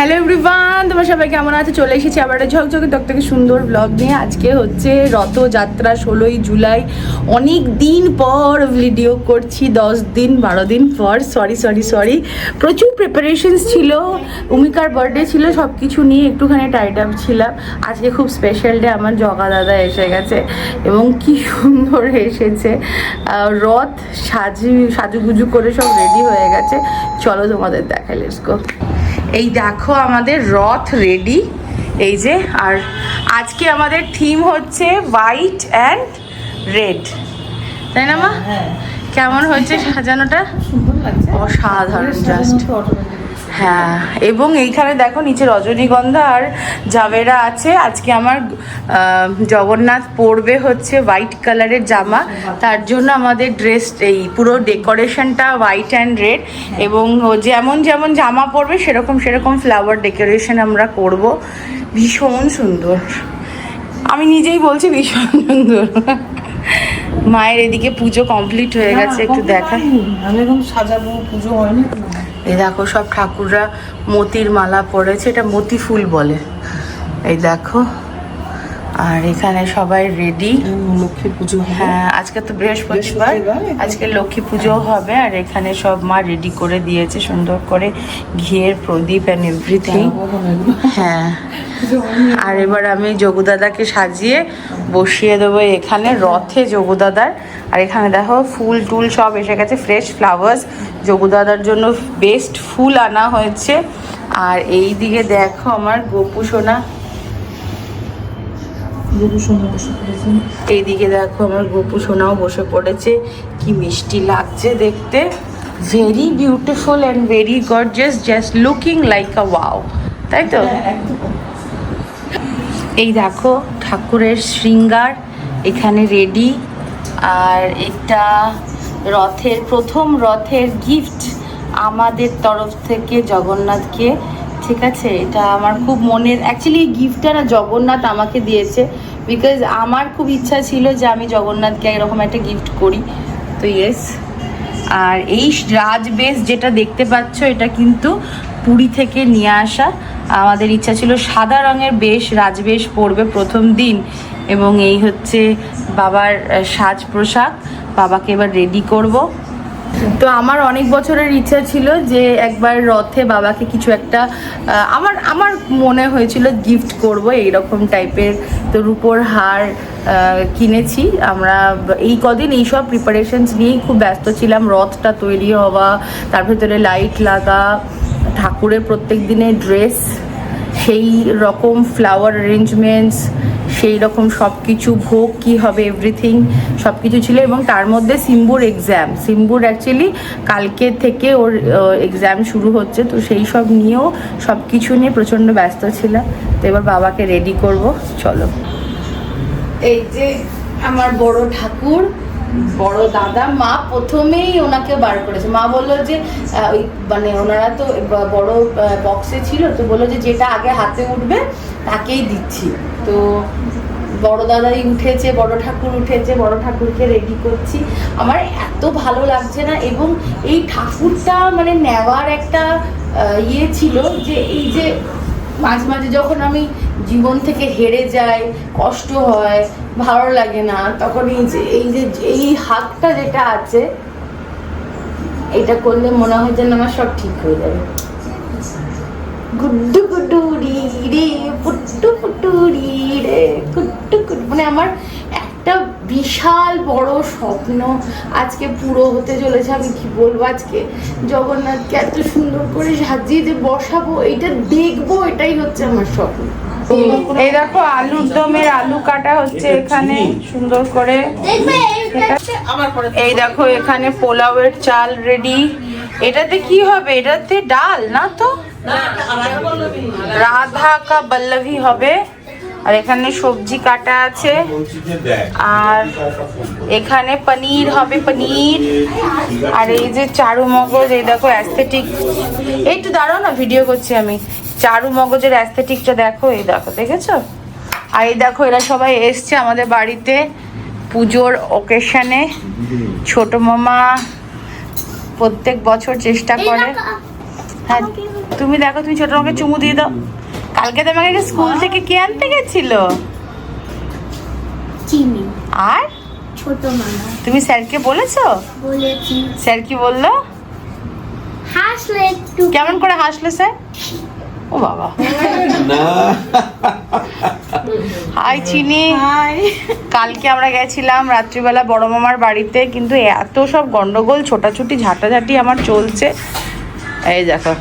Hello everyone, তোমরা সবাই কেমন আছো? চলে এসেছি আবার একটা ঝকঝকে তকতকে সুন্দর ব্লগ নিয়ে। আজকে হচ্ছে রথযাত্রা, 16ই জুলাই। অনেক দিন পর ভিডিও করছি, 10-12 দিন পর। সরি, প্রচুর প্রিপারেশনস ছিল, উমিকার বার্থডে ছিল, সব কিছু নিয়ে একটুখানি টাইড আপ ছিলাম। আজকে খুব স্পেশাল ডে, আমার জগা দাদা এসে গেছে এবং কি সুন্দর এসেছে। রথ সাজুগুজু করে সব রেডি হয়ে গেছে। চলো তোমাদের দেখাই, লেটস গো। এই দেখো আমাদের রথ রেডি, এই যে। আর আজকে আমাদের থিম হচ্ছে হোয়াইট অ্যান্ড রেড, তাই না মা? কেমন হয়েছে সাজানোটা? অসাধারণ, জাস্ট। হ্যাঁ, এবং এইখানে দেখো নিচে রজনীগন্ধা আর জাভেরা আছে। আজকে আমার জগন্নাথ পরবে হচ্ছে হোয়াইট কালারের জামা, তার জন্য আমাদের ড্রেস এই পুরো ডেকোরেশনটা হোয়াইট অ্যান্ড রেড। এবং যেমন যেমন জামা পরবে সেরকম ফ্লাওয়ার ডেকোরেশন আমরা করব। ভীষণ সুন্দর, আমি নিজেই বলছি ভীষণ সুন্দর। মায়ের এদিকে পুজো কমপ্লিট হয়ে গেছে, একটু দেখাই। আমি এখন সাজাবো, পুজো হয়নি। এই দেখো সব ঠাকুররা মতির মালা পরেছে, এটা মতি ফুল বলে। এই দেখো, আর এখানে সবাই রেডি। লক্ষ্মী পুজো, হ্যাঁ আজকে তো বৃহস্পতিবার, আজকে লক্ষ্মী পুজো হবে। আর এখানে সব মা রেডি করে দিয়েছে সুন্দর করে, ঘিয়ের প্রদীপ অ্যান্ড এভরিথিং। হ্যাঁ, আর এবার আমি যোগুদাদাকে সাজিয়ে বসিয়ে দেবো এখানে রথে, যোগুদাদার। আর এখানে দেখো ফুল টুল সব এসে গেছে, ফ্রেশ ফ্লাওয়ার্স। যোগুদাদার জন্য বেস্ট ফুল আনা হয়েছে। আর এই দিকে দেখো আমার গোপু সোনা, এইদিকে দেখো আমার গোপু সোনাও বসে পড়েছে। কি মিষ্টি লাগছে দেখতে, very beautiful and very gorgeous, just looking like a wow, তাই তো? এই দেখো ঠাকুরের শৃঙ্গার এখানে রেডি। আর এটা প্রথম রথের গিফট আমাদের তরফ থেকে জগন্নাথকে, ঠিক আছে? এটা আমার খুব মনের, অ্যাকচুয়ালি এই গিফটটা না জগন্নাথ আমাকে দিয়েছে, বিকজ আমার খুব ইচ্ছা ছিল যে আমি জগন্নাথকে এরকম একটা গিফট করি, তো ইয়েস। আর এই রাজবেশ যেটা দেখতে পাচ্ছ, এটা কিন্তু পুরী থেকে নিয়ে আসা। আমাদের ইচ্ছা ছিল সাদা রঙের রাজবেশ পরবে প্রথম দিন। এবং এই হচ্ছে বাবার সাজ পোশাক, বাবাকে এবার রেডি করব। তো আমার অনেক বছরের ইচ্ছা ছিল যে একবার রথে বাবাকে কিছু একটা আমার মনে হয়েছিল গিফট করব এইরকম টাইপের। তো রূপোর হার কিনেছি আমরা। এই কদিন এইসব প্রিপারেশনস নিয়েই খুব ব্যস্ত ছিলাম। রথটা তৈরি হওয়া, তার ভেতরে লাইট লাগা, ঠাকুরের প্রত্যেক দিনের ড্রেস, সেই রকম ফ্লাওয়ার অ্যারেঞ্জমেন্টস, সেই রকম সব কিছু, ভোগ কী হবে, এভরিথিং সব কিছু ছিল। এবং তার মধ্যে সিম্বুর অ্যাকচুয়ালি কালকে থেকে ওর এক্সাম শুরু হচ্ছে, তো সেই সব নিয়েও সব কিছু নিয়ে প্রচণ্ড ব্যস্ত ছিলাম। তো এবার বাবাকে রেডি করব, চলো। এই যে আমার বড় ঠাকুর, বড় দাদা। মা প্রথমেই ওনাকে বার করেছে। মা বললো যে ওই মানে ওনারা তো বড় বক্সে ছিল, তো বললো যে যেটা আগে হাতে উঠবে তাকেই দিচ্ছি। তো বড় দাদাই উঠেছে, বড় ঠাকুর উঠেছে, বড় ঠাকুরকে রেডি করছি। আমার এত ভালো লাগছে না। এবং এই ঠাকুরটা মানে নেওয়ার একটা ইয়ে ছিল যে এই যে মাঝে মাঝে যখন আমি জীবন থেকে হেরে যাই, কষ্ট হয়, ভালো লাগে না, তখন এই হাতটা যেটা আছে, এটা করলে মনে হয় যেন আমার সব ঠিক হয়ে যাবে। গুড্ডু গুড্ডু রি রে, পুট্টু পুট্টু রি রে, গুড্ডু গুড্ডু। মানে আমার একটা বিশাল বড় স্বপ্ন আজকে পুরো হতে চলেছে। আমি কি বলবো, আজকে জগন্নাথকে এত সুন্দর করে সাজিয়ে যে বসাবো, এটা দেখবো, এটাই হচ্ছে আমার স্বপ্ন। এই দেখো আলুর দমের আলু কাটা হচ্ছে এখানে সুন্দর করে। এই দেখো এখানে পোলাওয়ের চাল রেডি। এটাতে কি হবে? এটাতে ডাল না তো, রাধা কা বল্লভী হবে। আর এখানে সবজি কাটা আছে, আর এখানে পনির হবে, পনির। আর এই যে চারু মগজ, এই দেখো অ্যাস্থেটিক। একটু দাঁড়াও না, ভিডিও করছি আমি। চারু মগজের অ্যাস্থেটিকটা দেখো, এই দেখো, দেখেছো? আর এই দেখো এরা সবাই এসছে আমাদের বাড়িতে পুজোর ওকেশনে। ছোট মামা প্রত্যেক বছর চেষ্টা করে। হ্যাঁ তুমি দেখো, তুমি ছোট মাকে চুমু দিয়ে দাও। কালকে তোমাকে স্কুল থেকে কে আনতে গেছিল? চিনি আর ছোট মামা তুমি স্যারকে বলেছো? বলেছি। স্যার কি বললো? হাসলে একটু। কেমন করে হাসলো স্যার? ও বাবা, হাই চিনি। কালকে আমরা গেছিলাম রাত্রিবেলা বড় মামার বাড়িতে, কিন্তু এত সব গন্ডগোল, ছোটাছুটি, ঝাঁটাঝাঁটি আমার চলছে। এই দেখো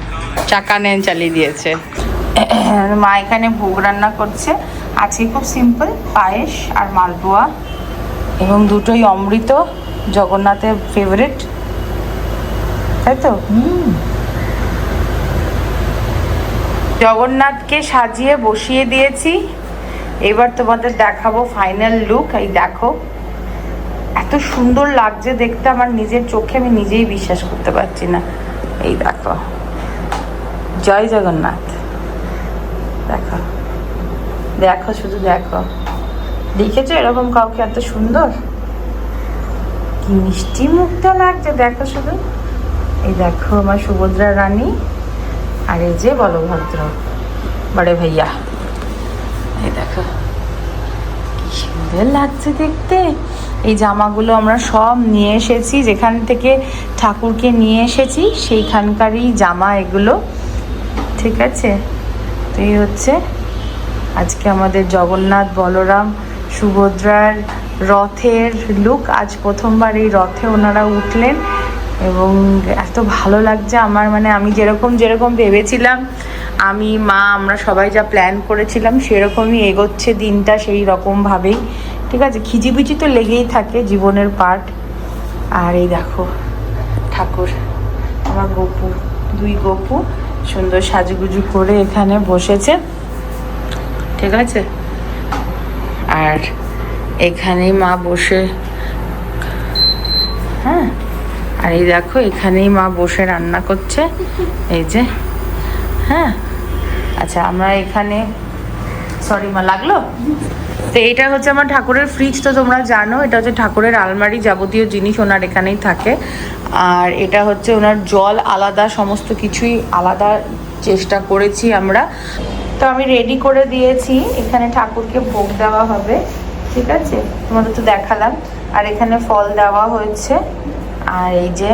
চাকা নেন চালিয়ে দিয়েছে। মা এখানে ভোগ রান্না করছে। আজকে খুব সিম্পল পায়েস আর মালপোয়া, এবং দুটোই অমৃত, জগন্নাথের ফেভারিট, তাই তো? জগন্নাথকে সাজিয়ে বসিয়ে দিয়েছি। এবার তোমাদের দেখাবো ফাইনাল লুক। এই দেখো এত সুন্দর লাগছে দেখতে, আমার নিজের চোখে আমি নিজেই বিশ্বাস করতে পারছি না। এই দেখো, জয় জগন্নাথ। দেখো দেখো, শুধু দেখো, দেখেছো এরকম কাউকে এত সুন্দর? কি মিষ্টি মুখটা লাগছে দেখো শুধু। এই দেখো আমার সুভদ্রা রানী, আর এই যে বলভদ্র বড়ে ভাইয়া। এই দেখো কি সুন্দর লাগছে দেখতে। এই জামাগুলো আমরা সব নিয়ে এসেছি, যেখান থেকে ঠাকুরকে নিয়ে এসেছি সেইখানকারই জামা এগুলো, ঠিক আছে? তো এই হচ্ছে আজকে আমাদের জগন্নাথ বলরাম সুভদ্রার রথের লুক। আজ প্রথমবার এই রথে ওনারা উঠলেন, এবং এত ভালো লাগছে আমার, মানে আমি যেরকম ভেবেছিলাম, আমি মা আমরা সবাই যা প্ল্যান করেছিলাম সেরকমই এগোচ্ছে দিনটা, সেই রকমভাবেই, ঠিক আছে? খিজিবিজি তো লেগেই থাকে, জীবনের পার্ট। আর এই দেখো ঠাকুর, আমার গপু, দুই গপু সুন্দর সাজুগুজু করে এখানে বসেছে, ঠিক আছে? আর এখানেই মা বসে, হ্যাঁ, আর এই দেখো এখানেই মা বসে রান্না করছে, এই যে, হ্যাঁ। আচ্ছা আমরা এখানে, সরি মা লাগলো তো। এইটা হচ্ছে আমার ঠাকুরের ফ্রিজ, তো তোমরা জানো এটা হচ্ছে ঠাকুরের আলমারি, যাবতীয় জিনিস ওনার এখানেই থাকে। আর এটা হচ্ছে ওনার জল আলাদা, সমস্ত কিছুই আলাদা চেষ্টা করেছি আমরা। তো আমি রেডি করে দিয়েছি, এখানে ঠাকুরকে ভোগ দেওয়া হবে, ঠিক আছে? তোমাদের তো দেখালাম। আর এখানে ফল দেওয়া হয়েছে। আর এই যে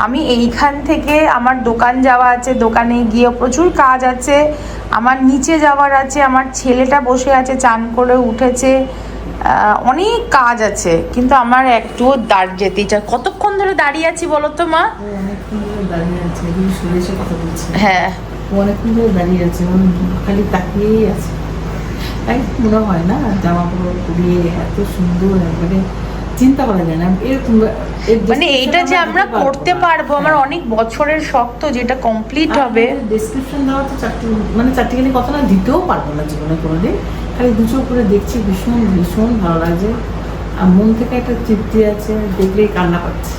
আমি এইখান থেকে আমার দোকান যাওয়া আছে, দোকানে গিয়ে প্রচুর কাজ আছে, আমার নিচে যাওয়ার আছে, আমার ছেলেটা বসে আছে চান করে উঠেছে, অনেক কাজ আছে, কিন্তু আমার একটুও যেতেই চায়। কতক্ষণ ধরে দাঁড়িয়ে আছি বলো তো মা? অনেকক্ষণ ধরে দাঁড়িয়ে আছে, শুনে এসে কথা বলছি। হ্যাঁ অনেকক্ষণ ধরে দাঁড়িয়ে আছে, খালি তাকিয়েই আছে। তাই মনে হয় না জামাগুলো পরিয়ে এত সুন্দর, একবারে চিন্তা করা যায় না এরকম। মানে এইটা যে আমরা করতে পারবো, আমার অনেক বছরের শখ তো, যেটা কমপ্লিট হবে। ডেসক্রিপশন দেওয়া তো চারটিখানি কথা না দিতেও পারবো না জীবনে কোনোদিন। খালি দুটো করে দেখছি, ভীষণ ভীষণ ভালো লাগছে, আর মন থেকে একটা তৃপ্তি আছে, দেখলেই কান্না পাচ্ছে।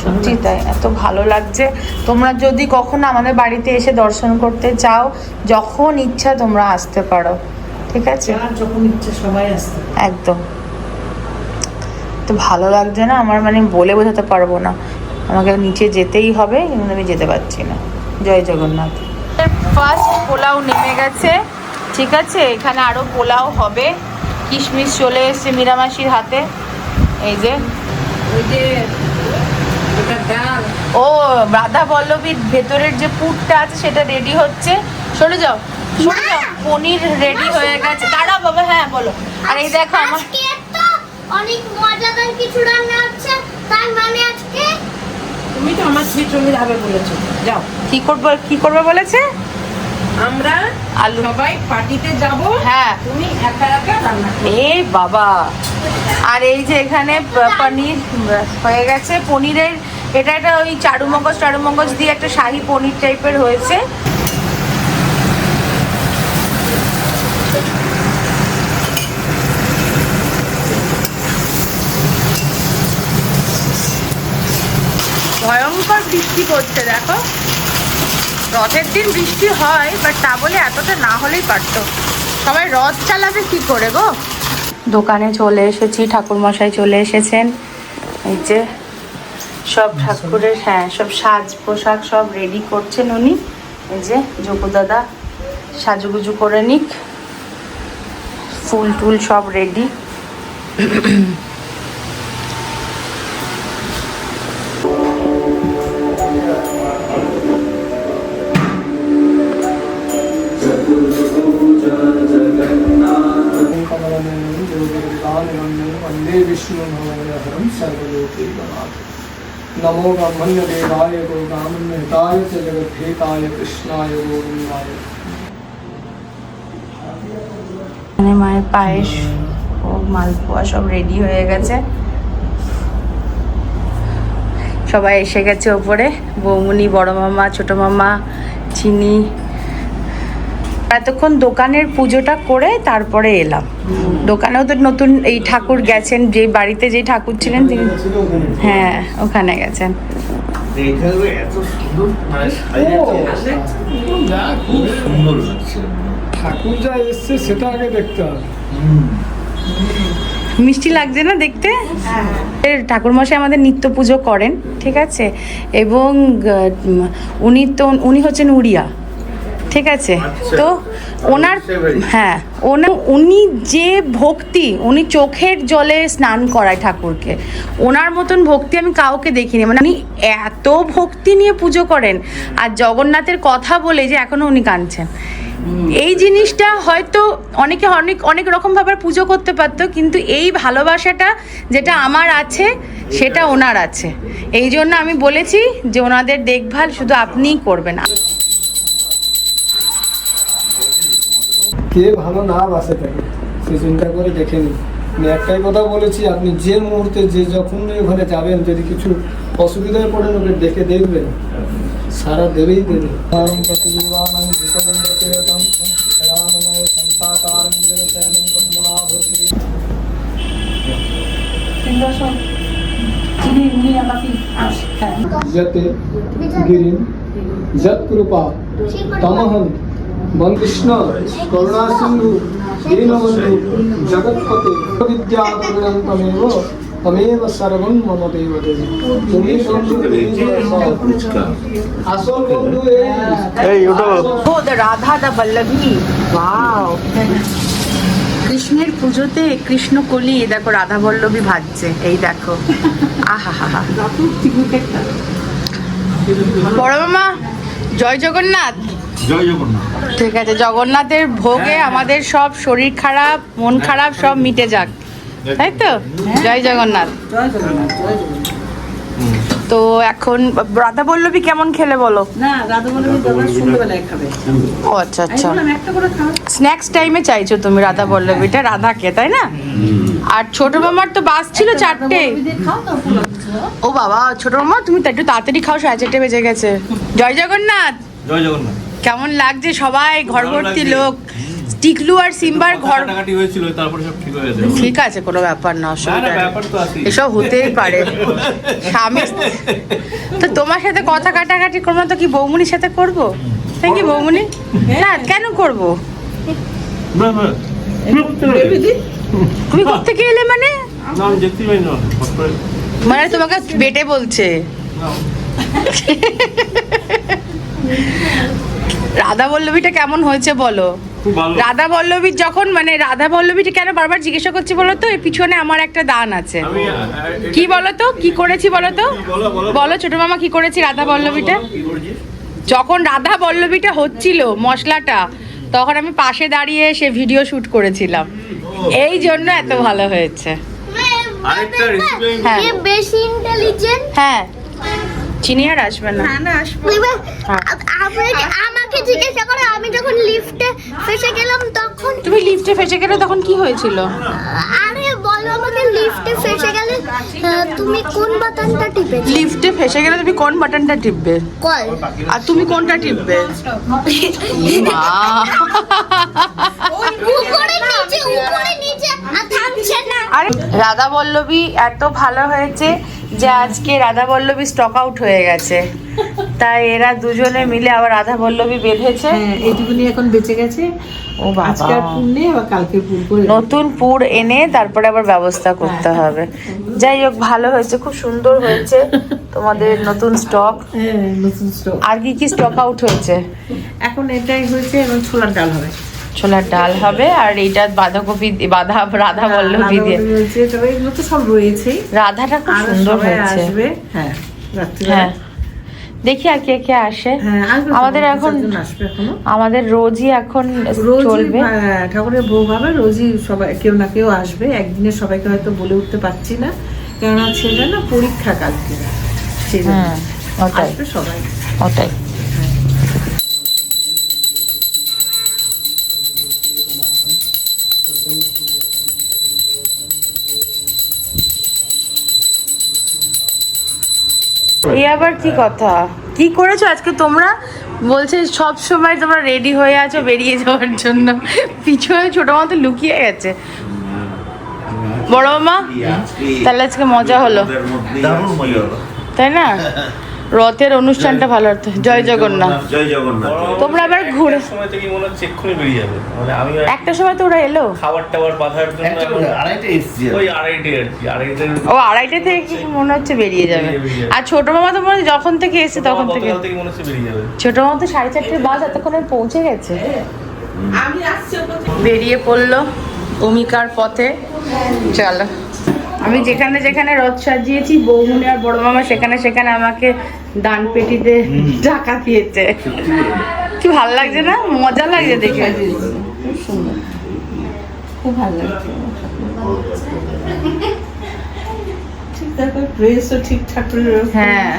সত্যি তাই, এত ভালো লাগছে। তোমরা যদি কখনো আমাদের বাড়িতে এসে দর্শন করতে চাও, যখন ইচ্ছা তোমরা আসতে পারো, ঠিক আছে? যখন ইচ্ছা সবাই আসতে, একদম। তো ভালো লাগছে না আমার, মানে বলে বোঝাতে পারবো না। আমাকে নিচে যেতেই হবে, কিন্তু আমি যেতে পারছি না। জয় জগন্নাথ। ফার্স্ট পোলাও নেমে গেছে, ঠিক আছে? এখানে আরও পোলাও হবে। কিশমিশ চলে এসছে মীরামাসির হাতে, এই যে। ও রাধা বল্লভীর ভেতরের যে পুরটা আছে সেটা রেডি হচ্ছে। সরে যাও, সরে যাও। পনির রেডি হয়ে গেছে। দাঁড়াও বাবা, হ্যাঁ বলো। আর এই দেখো আমার অনেক মজাদার কিছু রান্না হচ্ছে, তার মানে আজকে তুমি তো আমার ছেলে চলে যাবে বলেছো, যাও। কি করবে বলেছে? আমরা আলু সবাই পার্টিতে যাব, হ্যাঁ তুমি একা একা রান্না করো। এ বাবা। আর এই যে এখানে পনির হয়ে গেছে। পনিরের এটা ওই চারু মগজ দিয়ে একটা শাহী পনির টাইপের হয়েছে। ভয়ঙ্কর বৃষ্টি পড়ছে দেখো। রথের দিন বৃষ্টি হয়, বাট তা বলে এতটা না হলেই পারতো। সবাই রথ চালাবে কি করে গো? দোকানে চলে এসেছি, ঠাকুরমশাই চলে এসেছেন, এই যে সব ঠাকুরের হ্যাঁ সব সাজ পোশাক সব রেডি করছেন উনি। এই যে যোগু দাদা সাজুগুজু করে নিক, ফুল টুল সব রেডি। वंदे विष्णु भवनहरं सर्वलोकैकनाथं। नमो ब्रह्मण्य देवाय गोगामन्य हिताय च जगद्धिताय कृष्णाय गोविन्दाय। এখানে মায়ের পায়েস ও মালপোয়া সব রেডি হয়ে গেছে, সবাই এসে গেছে ওপরে, বৌমনি, বড় মামা, ছোট মামা, চিনি। এতক্ষণ দোকানের পুজোটা করে তারপরে এলাম। দোকানেও তো নতুন এই ঠাকুর গেছেন, যে বাড়িতে যে ঠাকুর ছিলেন তিনি, হ্যাঁ ওখানে গেছেন। ঠাকুর যা এসছে সেটা আগে দেখতে হবে। মিষ্টি লাগছে না দেখতে? ঠাকুরমশাই আমাদের নিত্য পুজো করেন, ঠিক আছে, এবং উনি হচ্ছেন উড়িয়া, ঠিক আছে। তো ওনার হ্যাঁ উনি যে ভক্তি, উনি চোখের জলে স্নান করায় ঠাকুরকে, ওনার মতন ভক্তি আমি কাউকে দেখিনি। মানে উনি এত ভক্তি নিয়ে পুজো করেন, আর জগন্নাথের কথা বলে যে এখনো উনি কাঁদছেন। এই জিনিসটা হয়তো অনেকে অনেক রকমভাবে পুজো করতে পারতো, কিন্তু এই ভালোবাসাটা যেটা আমার আছে সেটা ওনার আছে। এই জন্য আমি বলেছি যে ওনাদের দেখভাল শুধু আপনিই করবেন। কে ভালো না বাসে থাকে সে চিন্তা করে দেখে নিন। আমি একটাই কথা বলেছি, আপনি যে মুহূর্তে যে যখন ওখানে যাবেন, যদি কিছু অসুবিধায় পড়েন ওকে দেখে দেখবেন, সারা দেবেই দেবে। যতে গিরিম যত কৃপা তমহম বন্দিষ্ণ করুণা সিন্ধু দীনবন্ধু জগৎপতে বিদ্যাধরণং তমেব তমেব সর্বং মম দেব দেবী। তুমি বন্ধু, আসল বন্ধু এই ও the Radha the Vallabhi, wow. কৃষ্ণের পুজোতে কৃষ্ণকলি, দেখো রাধা বল্লভী ভাজছে, এই দেখো, আহা হা হা। বড় মামা জয় জগন্নাথ। জয় জগন্নাথ। ঠিক আছে, জগন্নাথের ভোগে আমাদের সব শরীর খারাপ মন খারাপ সব মিটে যাক, তাই তো? জয় জগন্নাথ। তো এখন রাধা বল্লভী কেমন খেলে বলো? না, রাধা বল্লভী দাদা সন্ধ্যাবেলায় খাবে। ও আচ্ছা আচ্ছা, আমি বললাম একটা করে খাও। স্ন্যাক্স টাইমে চাইছো তুমি রাধা বল্লভীটা রাধাকে, তাই না? আর ছোট মামার তো বাস ছিল 4টে। খাও তো ও বাবা, ছোট মামা তুমি তো একটু তাড়াতাড়ি খাও, 4:30 বেজে গেছে। জয় জগন্নাথ। জয় জগন্নাথ। কেমন লাগছে সবাই, ঘর ভর্তি লোক। টিকলু আর সিম্বার ঘর কাটাকাটি হয়েছিল, তারপরে সব ঠিক হয়ে গেছে। ঠিক আছে, কোনো ব্যাপার না, অসুবিধা নেই। ব্যাপার তো আছে, এসব হতেই পারে। স্বামী তো তোমার সাথে কথা কাটাকাটি করবো তো কি বৌমনির সাথে করবো? তাই কি বৌমনি? না কেন করবো? না না তুমি কোত্থেকে এলে? মানে না আমি দেখতেই পাই না, হট করে মানে তোমাকে বেটে বলছে। না। রাধা বল্লভীটা কেমন হয়েছে বলো? খুব ভালো। রাধা বল্লভীর যখন মানে রাধা বল্লভীটা কেন বারবার জিজ্ঞাসা করছি বলো তো? এর পিছনে আমার একটা দান আছে। আমি কি বলো তো, কি করেছি বলো তো? বলো, বলো। বলো ছোট মামা, কি করেছি রাধা বল্লভীটা? কি করেছিস? যখন রাধা বল্লভীটা হচ্ছিল মশলাটা, তখন আমি পাশে দাঁড়িয়ে সে ভিডিও শুট করেছিলাম, এই জন্য এত ভালো হয়েছে। আরেকটা রেসিপি হ্যাঁ। এ বেশি ইন্টেলিজেন্ট। হ্যাঁ, চিনি আর আসবে না। আমাকে জিজ্ঞাসা করে, আমি যখন লিফটে ফেসে গেলাম তখন। তুমি লিফটে ফেসে গেলে তখন কি হয়েছিল? আরে বলো আমাকে, লিফটে ফেসে গেলে তুমি কোন বাটনটা টিপে? লিফটে ফেসে গেলে তুমি কোন বাটনটা টিপবে? কল। আর তুমি কোনটা টিপবে? মা, উপরে নিচে আর থামছে না। আরে রাধা বল্লভী এত ভালো হয়েছে যে আজকে রাধা বল্লভী স্টক আউট হয়ে গেছে, তাই এরা দুজনে মিলে আবার রাধা বল্লভী বেঁধেছে। হ্যাঁ, এইটুকুনি এখন বেঁচে গেছে। ও বাবা, আজকের পুর নেই, আবার কালকে পুর করে নতুন পুর এনে তারপরে আবার ব্যবস্থা করতে হবে। যাই হোক, ভালো হয়েছে, খুব সুন্দর হয়েছে তোমাদের নতুন স্টক। হ্যাঁ, নতুন স্টক। আর কি কি স্টক আউট হয়েছে? এখন এটাই হয়েছে, এবং ছোলার ডাল হবে। ছোলার ডাল হবে, আর এইটা বাঁধাকপি রাধা বল্লভী দিয়ে হয়েছে, তবে এগুলো তো সব রয়েছেই। রাধাটা খুব আর সুন্দর সবাই হয়েছে। আসবে। হ্যাঁ, রাত্রিবেলা। হ্যাঁ, দেখি আর কে কে আসে। হ্যাঁ, আসবে, আমাদের এখন আসবে এখনো। আমাদের রোজই এখন রোজই চলবে। ঠাকুরের বউ ভাবে রোজই সবাই কেউ না কেউ আসবে। একদিনে সবাইকে হয়তো বলে উঠতে পারছি না, কেননা ছেলে না পরীক্ষা কালকে, সেজন্য ওটাই আসবে সবাই। ওটাই। এই আবার কি কথা, কি করেছো আজকে তোমরা? বলছে সব সময় তোমরা রেডি হয়ে আছো বেরিয়ে যাওয়ার জন্য, পিছনে ছোট মতো লুকিয়ে গেছে। বড় মা, তাহলে আজকে মজা হলো, দারুণ মজা হলো। তাই না? রথের অনুষ্ঠানটা ভালো হতো। জয় জগন্নাথ। জয় জগন্নাথ। তোমরা আবার ঘুরে সময় থেকে মনে হচ্ছে এক্ষুনি বেরিয়ে যাবে, মানে আমি একটা সময় তো ওরা এলো। খাবার টাবার বাঁধার জন্য আড়াইটে এসছি ওই আড়াইটে আর কি, আড়াইটে ও আড়াইটে থেকে কি মনে হচ্ছে বেরিয়ে যাবে। আর ছোট মামা তো মনে হয় যখন থেকে এসে তখন থেকে, গতকাল থেকে মনে হচ্ছে বেরিয়ে যাবে। ছোট মামা তো 4:30 বাস এতক্ষণে পৌঁছে গেছে। আমি আসছি বেরিয়ে পড়লো ভূমিকার পথে। চলো, আমি যেখানে যেখানে রথ সাজিয়েছি বৌমনি আর বড় মামা সেখানে সেখানে আমাকে দান পেটিতে টাকা দিয়েছে। কি ভালো লাগছে না? মজা লাগছে দেখে, খুব সুন্দর, খুব ভালো লাগছে। ঠিক থাকে, ড্রেসও ঠিকঠাক করে রাখো। হ্যাঁ,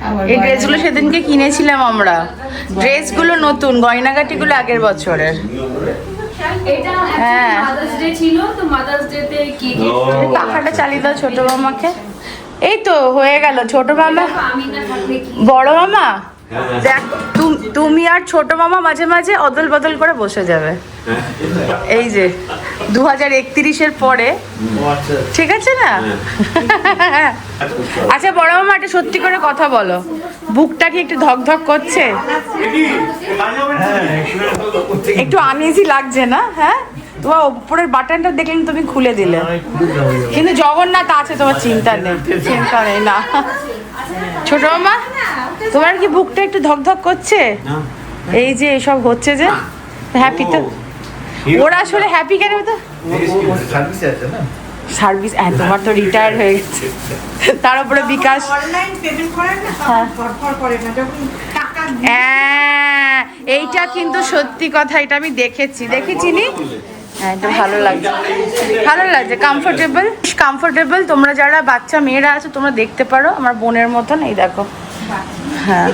আবার এই ড্রেসগুলো সেদিনকে কিনেছিলাম আমরা। ড্রেসগুলো নতুন, গয়নাগাটিগুলো আগের বছরের। এটা হ্যাঁ। মাদার্স ডে ছিল, তো মাদার্স ডে তে কি গিফট পাখাটা চালিয়ে দাও ছোট মামাকে। এই তো হয়ে গেল। ছোট মামা, আমি না থাকলে কি বড় মামা, দেখ তুমি আর ছোট মামা মাঝে মাঝে অদল বদল করে বসে যাবে। এই যে 2031-এর পরে, ঠিক আছে না? আচ্ছা বড় মামা, একটা সত্যি করে কথা বলো, বুকটা কি একটু ধক ধক করছে? একটু আনইজি লাগছে না? হ্যাঁ, তোমার উপরের বাটনটা দেখলেন তুমি খুলে দিলে, কিন্তু জগন্নাথ আছে, তোমার চিন্তা নেই, চিন্তা নেই না। ছোট মামা, তোমার কি বুকটা একটু ধক ধক করছে? এই যে এসব হচ্ছে যে, হ্যাপি তো? ওরা আসলে হ্যাপি কেন তো? সার্ভিসে আছে না, সার্ভিস, হ্যাঁ তোমার তো রিটায়ার হয়ে গেছে, তার উপরে বিকাশ। অনলাইন পেমেন্ট করেন না, হ্যাঁ। ফরফর করে না যখন টাকা হ্যাঁ, এইটা কিন্তু সত্যি কথা, এটা আমি দেখেছি নি। হ্যাঁ, এটা ভালো লাগছে, ভালো লাগছে, কমফোর্টেবল। তোমরা যারা বাচ্চা মেয়েরা আছো তোমরা দেখতে পারো, আমার বোনের মতন। এই দেখো, হ্যাঁ,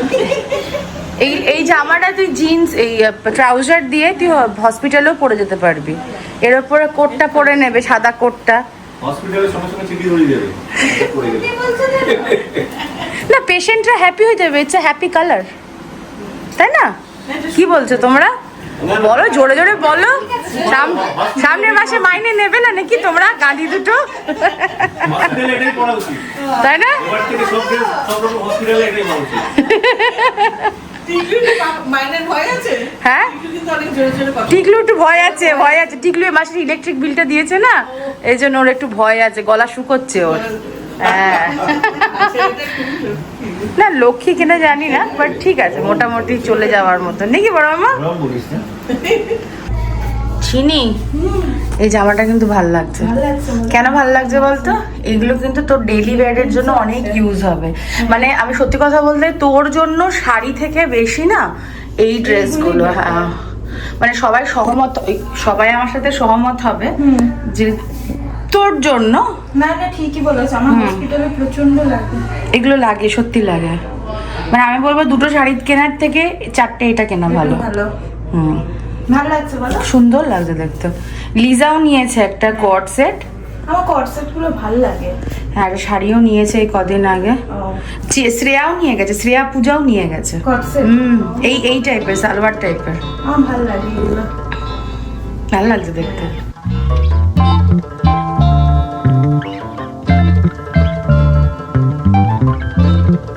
এই জামাটা তুই জিন্স, এই ট্রাউজার দিয়ে তুই হসপিটালেও পরে যেতে পারবি। এর উপরে কোটটা পরে নেবে, সাদা কোটটা। হসপিটালের সঙ্গে সঙ্গে চিঠি ধরে যাবে না, পেশেন্টরা হ্যাপি হয়ে যাবে, ইটস আ হ্যাপি কালার, তাই না? কি বলছো তোমরা? বলো, জোরে জোরে বলো। সামনের মাসে মাইনে নেবে না নাকি তোমরা গাড়ি দুটো? হসপিটালে এটাই পড়া উচিত, তাই না? এবার থেকে সব রকম হসপিটালে এটাই পড়া উচিত। মাইনের ভয় আছে। হ্যাঁ, কিন্তু অনেক জোরে জোরে কথা টিকলু একটু ভয় আছে। টিকলু এই মাসের ইলেকট্রিক বিলটা দিয়েছে না, এই জন্য ওর একটু ভয় আছে, গলা শুকোচ্ছে ওর। হ্যাঁ, না লক্ষ্মী কিনা জানি না, বাট ঠিক আছে, মোটামুটি চলে যাওয়ার মতো নাকি বড় মামা? বলিস না। চিনি, এই জামাটা কিন্তু ভাল লাগছে। কেন ভাল লাগছে বলতো? এগুলো কিন্তু তোর ডেইলি ওয়্যারের জন্য অনেক ইউজ হবে। মানে আমি সত্যি কথা বলতে, তোর জন্য শাড়ি থেকে বেশি না এই ড্রেসগুলো। হ্যাঁ, মানে সবাই আমার সাথে সহমত হবে যে তোর জন্য না না ঠিকই বলেছ, আমার হসপিটালে প্রচন্ড লাগে। এগুলো লাগে, সত্যি লাগে। মানে আমি বলবো দুটো শাড়ি কেনার থেকে 4টে এটা কেনা ভালো। ভালো হুম, ভালো লাগছে বলো। সুন্দর লাগছে দেখতে। লিজাও নিয়েছে একটা কট সেট, আমার কটসেট গুলো ভালো লাগে। হ্যাঁ, একটা শাড়িও নিয়েছে এই কদিন আগে। শ্রেয়াও নিয়ে গেছে, শ্রেয়া পূজাও নিয়ে গেছে। কটসেট এই টাইপের, সালোয়ার টাইপের, আমার ভালো লাগে এগুলো। ভালো লাগছে দেখতে। হ্যাঁ